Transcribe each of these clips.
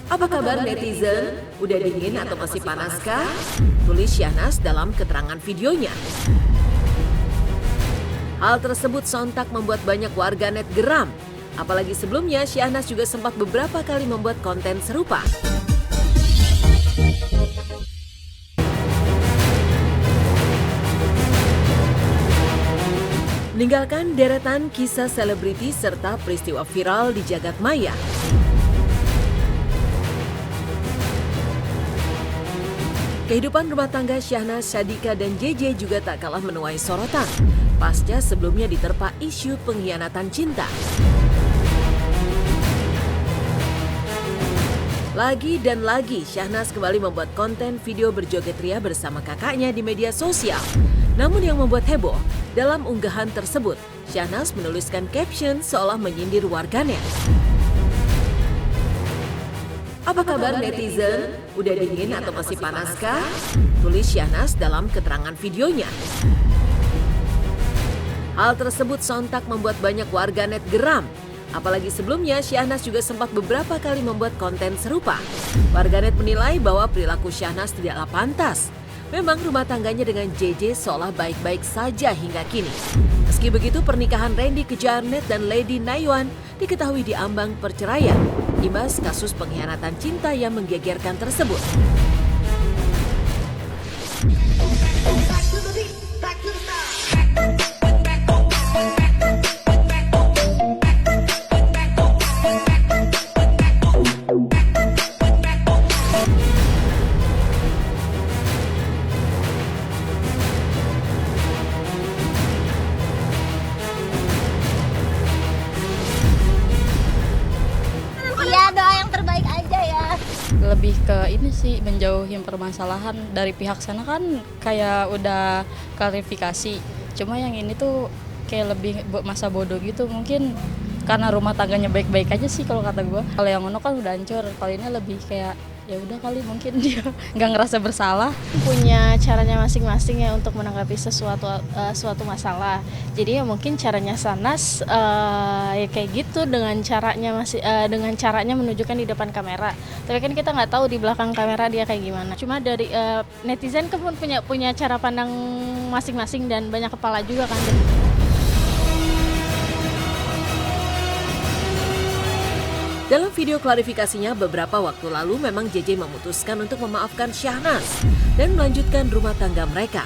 Apa kabar netizen? Udah dingin atau masih panaskah? Tulis Syahnas dalam keterangan videonya. Hal tersebut sontak membuat banyak warganet geram. Apalagi sebelumnya Syahnas juga sempat beberapa kali membuat konten serupa. Meninggalkan deretan kisah selebriti serta peristiwa viral di jagat maya. Kehidupan rumah tangga Syahnas, Sadika, dan JJ juga tak kalah menuai sorotan. Pasca sebelumnya diterpa isu pengkhianatan cinta. Lagi dan lagi, Syahnas kembali membuat konten video berjoget ria bersama kakaknya di media sosial. Namun yang membuat heboh, dalam unggahan tersebut, Syahnas menuliskan caption seolah menyindir warganet. Apa kabar netizen? Udah dingin atau masih panaskah? Tulis Syahnas dalam keterangan videonya. Hal tersebut sontak membuat banyak warganet geram. Apalagi sebelumnya Syahnas juga sempat beberapa kali membuat konten serupa. Warganet menilai bahwa perilaku Syahnas tidaklah pantas. Memang rumah tangganya dengan JJ seolah baik-baik saja hingga kini. Meski begitu, pernikahan Randy Kejarnet dan Lady Naywan diketahui diambang perceraian. Imbas kasus pengkhianatan cinta yang menggegerkan tersebut. Iya, doa yang terbaik aja ya. Lebih ke ini sih, menjauhin permasalahan. Dari pihak sana kan kayak udah klarifikasi, cuma yang ini tuh kayak lebih masa bodoh gitu. Mungkin karena rumah tangganya baik-baik aja sih kalau kata gue. Kalau yang ono kan udah hancur, kalau ini lebih kayak ya udah kali mungkin dia nggak ngerasa bersalah. Punya caranya masing-masing ya untuk menanggapi suatu masalah. Jadi ya mungkin caranya Syahnas ya kayak gitu dengan caranya menunjukkan di depan kamera. Tapi kan kita nggak tahu di belakang kamera dia kayak gimana. Cuma dari netizen kan pun punya cara pandang masing-masing dan banyak kepala juga kan. Dalam video klarifikasinya beberapa waktu lalu memang JJ memutuskan untuk memaafkan Syahnas dan melanjutkan rumah tangga mereka.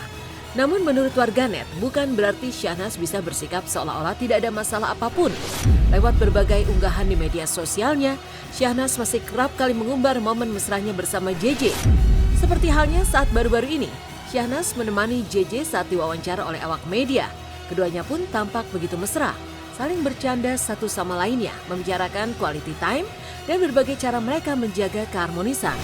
Namun menurut warganet, bukan berarti Syahnas bisa bersikap seolah-olah tidak ada masalah apapun. Lewat berbagai unggahan di media sosialnya, Syahnas masih kerap kali mengumbar momen mesranya bersama JJ. Seperti halnya saat baru-baru ini, Syahnas menemani JJ saat diwawancara oleh awak media. Keduanya pun tampak begitu mesra, saling bercanda satu sama lainnya, membicarakan quality time dan berbagai cara mereka menjaga keharmonisan.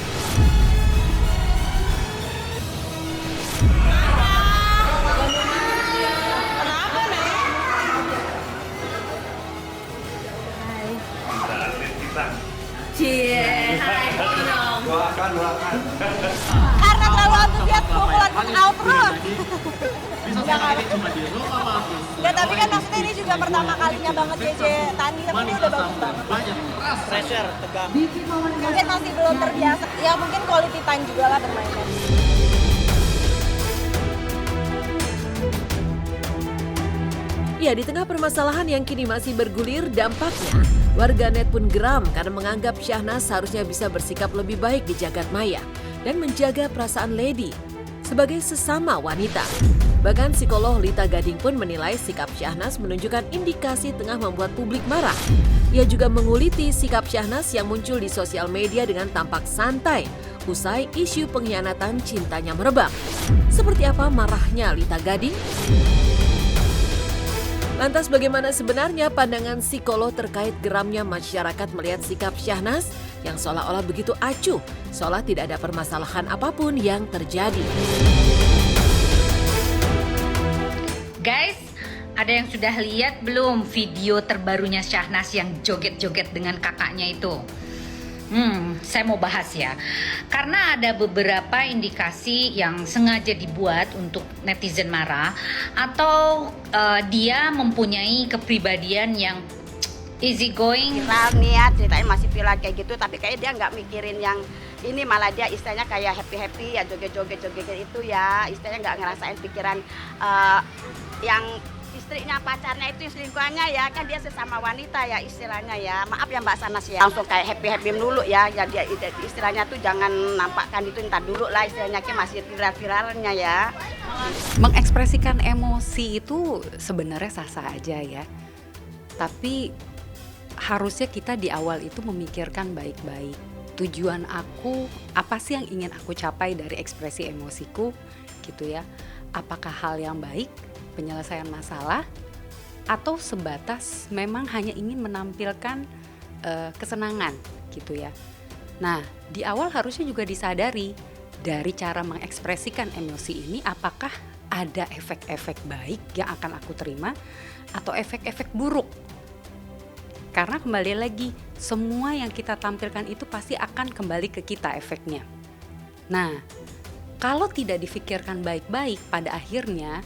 Karena terlalu antusias pukulan out terus. Enggak, tapi kan maksudnya ini juga pertama kalinya banget JJ tanding, tapi ini udah bagus banget. Pressure, tegang. Mungkin masih belum terbiasa. Ya mungkin quality time juga lah bermainnya. Ya, di tengah permasalahan yang kini masih bergulir dampaknya, warganet pun geram karena menganggap Syahnas seharusnya bisa bersikap lebih baik di jagat maya dan menjaga perasaan Lady sebagai sesama wanita. Bahkan psikolog Lita Gading pun menilai sikap Syahnas menunjukkan indikasi tengah membuat publik marah. Ia juga menguliti sikap Syahnas yang muncul di sosial media dengan tampak santai usai isu pengkhianatan cintanya merebak. Seperti apa marahnya Lita Gading? Lantas bagaimana sebenarnya pandangan psikolog terkait geramnya masyarakat melihat sikap Syahnas yang seolah-olah begitu acuh, seolah tidak ada permasalahan apapun yang terjadi. Guys, ada yang sudah lihat belum video terbarunya Syahnas yang joget-joget dengan kakaknya itu? Saya mau bahas ya, karena ada beberapa indikasi yang sengaja dibuat untuk netizen marah atau dia mempunyai kepribadian yang easy going. Viral nih ya, ceritain masih viral kayak gitu, tapi kayaknya dia nggak mikirin yang ini, malah dia istilahnya kayak happy ya, joget-joget itu ya, istilahnya nggak ngerasain pikiran yang istrinya, pacarnya itu, selingkuhannya ya, kan dia sesama wanita ya istilahnya ya. Maaf ya Mbak Sanas ya, langsung kayak happy dulu ya, ya dia istilahnya tuh jangan nampakkan itu, ntar dulu lah istilahnya, kayak masih viral-viralnya ya. Mengekspresikan emosi itu sebenarnya sah-sah aja ya, tapi harusnya kita di awal itu memikirkan baik-baik. Tujuan aku, apa sih yang ingin aku capai dari ekspresi emosiku gitu ya. Apakah hal yang baik, penyelesaian masalah, atau sebatas memang hanya ingin menampilkan kesenangan gitu ya. Nah, di awal harusnya juga disadari dari cara mengekspresikan emosi ini, apakah ada efek-efek baik yang akan aku terima atau efek-efek buruk. Karena kembali lagi, semua yang kita tampilkan itu pasti akan kembali ke kita efeknya. Nah, kalau tidak difikirkan baik-baik, pada akhirnya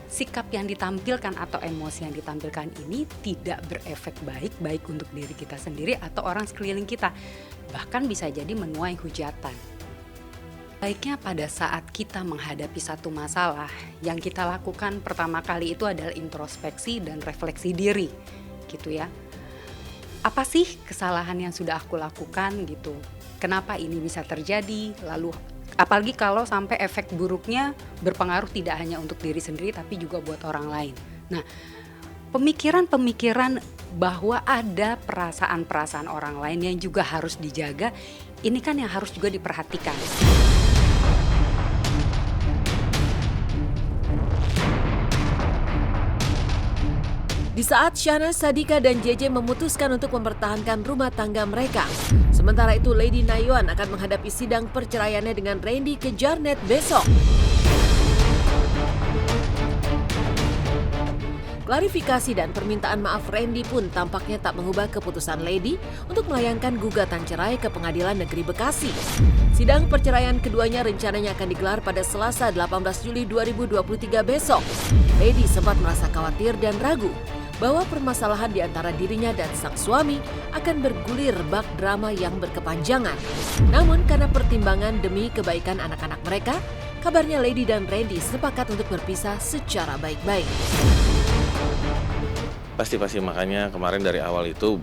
sikap yang ditampilkan atau emosi yang ditampilkan ini tidak berefek baik untuk diri kita sendiri atau orang sekeliling kita. Bahkan bisa jadi menuai hujatan. Baiknya pada saat kita menghadapi satu masalah, yang kita lakukan pertama kali itu adalah introspeksi dan refleksi diri gitu ya. Apa sih kesalahan yang sudah aku lakukan gitu? Kenapa ini bisa terjadi? Lalu apalagi kalau sampai efek buruknya berpengaruh tidak hanya untuk diri sendiri tapi juga buat orang lain. Nah, pemikiran-pemikiran bahwa ada perasaan-perasaan orang lain yang juga harus dijaga, ini kan yang harus juga diperhatikan. Di saat Syahnas Sadiqah dan JJ memutuskan untuk mempertahankan rumah tangga mereka, sementara itu Lady Nayuan akan menghadapi sidang perceraiannya dengan Randy Kejarnet besok. Klarifikasi dan permintaan maaf Randy pun tampaknya tak mengubah keputusan Lady untuk melayangkan gugatan cerai ke Pengadilan Negeri Bekasi. Sidang perceraian keduanya rencananya akan digelar pada Selasa 18 Juli 2023 besok. Lady sempat merasa khawatir dan ragu bahwa permasalahan di antara dirinya dan sang suami akan bergulir bak drama yang berkepanjangan. Namun karena pertimbangan demi kebaikan anak-anak mereka, kabarnya Lady dan Randy sepakat untuk berpisah secara baik-baik. Pasti makanya kemarin dari awal itu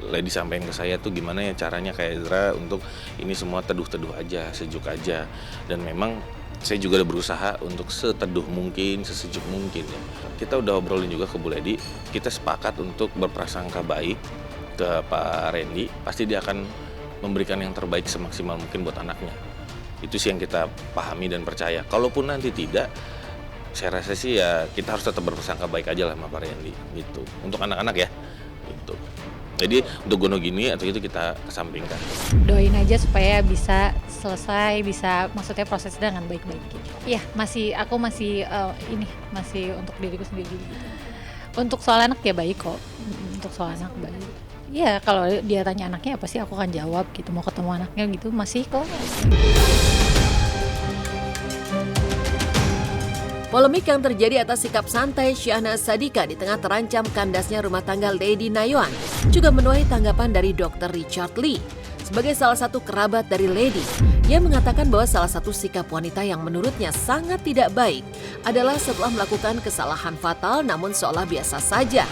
Lady sampaikan ke saya tuh gimana ya caranya kayak Ezra untuk ini semua teduh-teduh aja, sejuk aja. Dan memang saya juga udah berusaha untuk seteduh mungkin, sesejuk mungkin ya. Kita udah obrolin juga ke Bu Lady, kita sepakat untuk berprasangka baik ke Pak Randy. Pasti dia akan memberikan yang terbaik semaksimal mungkin buat anaknya. Itu sih yang kita pahami dan percaya. Kalaupun nanti tidak, saya rasa sih ya kita harus tetap berprasangka baik aja lah sama Pak Randy gitu. Untuk anak-anak ya gitu. Jadi untuk gono gini atau itu kita kesampingkan. Doain aja supaya bisa selesai, bisa maksudnya proses dengan baik-baik gitu. Iya, aku masih untuk diriku sendiri gitu. Untuk soal anak ya baik kok. Untuk soal anak baik. Iya, kalau dia tanya anaknya pasti aku akan jawab gitu. Mau ketemu anaknya gitu masih kok. Polemik yang terjadi atas sikap santai Syahnas Sadiqah di tengah terancam kandasnya rumah tangga Lady Nayuan juga menuai tanggapan dari Dr. Richard Lee. Sebagai salah satu kerabat dari Lady, ia mengatakan bahwa salah satu sikap wanita yang menurutnya sangat tidak baik adalah setelah melakukan kesalahan fatal namun seolah biasa saja.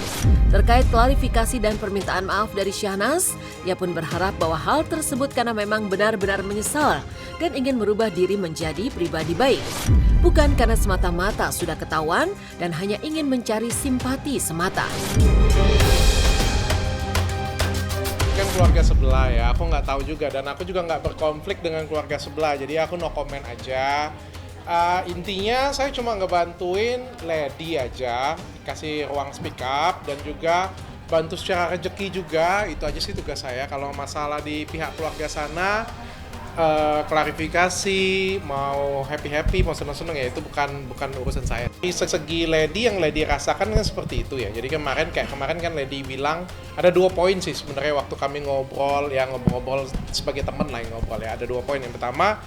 Terkait klarifikasi dan permintaan maaf dari Syahnas, ia pun berharap bahwa hal tersebut karena memang benar-benar menyesal dan ingin merubah diri menjadi pribadi baik. Bukan karena semata-mata sudah ketahuan dan hanya ingin mencari simpati semata. Kan keluarga sebelah ya, aku nggak tahu juga dan aku juga nggak berkonflik dengan keluarga sebelah, jadi aku no comment aja. Intinya saya cuma ngebantuin Lady aja, kasih ruang speak up dan juga bantu secara rezeki juga, itu aja sih tugas saya. Kalau masalah di pihak keluarga sana, klarifikasi, mau happy, mau seneng-seneng ya itu bukan urusan saya. Di segi Lady, yang Lady rasakan kan seperti itu ya. Jadi kemarin kan Lady bilang ada 2 poin sih sebenarnya waktu kami ngobrol sebagai teman lah yang ngobrol ya. Ada 2 poin. Yang pertama,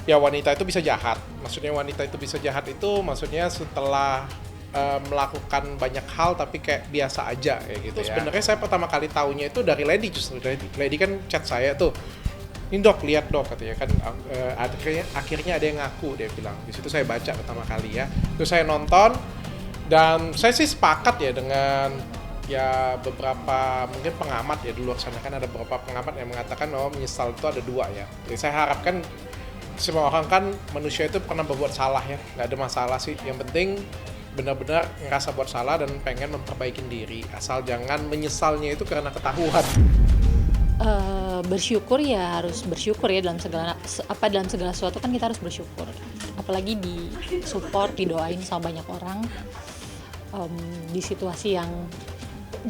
ya wanita itu bisa jahat. Maksudnya wanita itu bisa jahat itu maksudnya setelah melakukan banyak hal tapi kayak biasa aja kayak gitu ya. Sebenarnya saya pertama kali taunya itu dari Lady, justru Lady kan chat saya tuh, ini dok, lihat dok, katanya kan akhirnya ada yang ngaku, dia bilang. Di situ saya baca pertama kali ya, terus saya nonton dan saya sih sepakat ya dengan ya beberapa mungkin pengamat ya di luar sana, kan ada beberapa pengamat yang mengatakan menyesal itu ada 2 ya. Jadi saya harapkan semua orang kan manusia itu pernah berbuat salah ya, nggak ada masalah sih. Yang penting benar-benar ngerasa buat salah dan pengen memperbaiki diri, asal jangan menyesalnya itu karena ketahuan. Bersyukur ya, harus bersyukur ya dalam segala sesuatu kan kita harus bersyukur. Apalagi di support, didoain sama banyak orang di situasi yang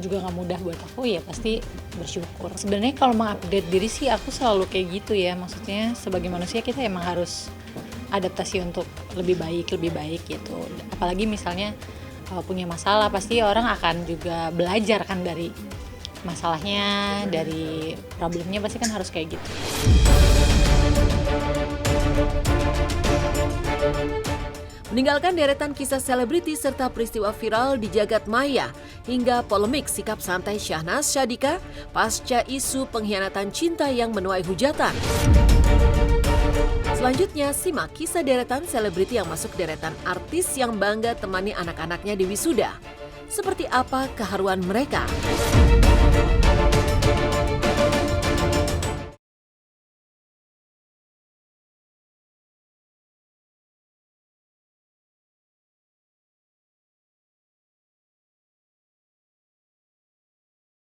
juga nggak mudah buat aku, ya pasti bersyukur. Sebenarnya kalau mengupdate diri sih aku selalu kayak gitu ya, maksudnya sebagai manusia kita emang harus adaptasi untuk lebih baik gitu. Apalagi misalnya punya masalah, pasti orang akan juga belajar kan dari masalahnya, dari problemnya, pasti kan harus kayak gitu. Meninggalkan deretan kisah selebriti serta peristiwa viral di jagat maya hingga polemik sikap santai Syahnaz Sadiqah pasca isu pengkhianatan cinta yang menuai hujatan. Selanjutnya, simak kisah deretan selebriti yang masuk deretan artis yang bangga temani anak-anaknya di wisuda. Seperti apa keharuan mereka?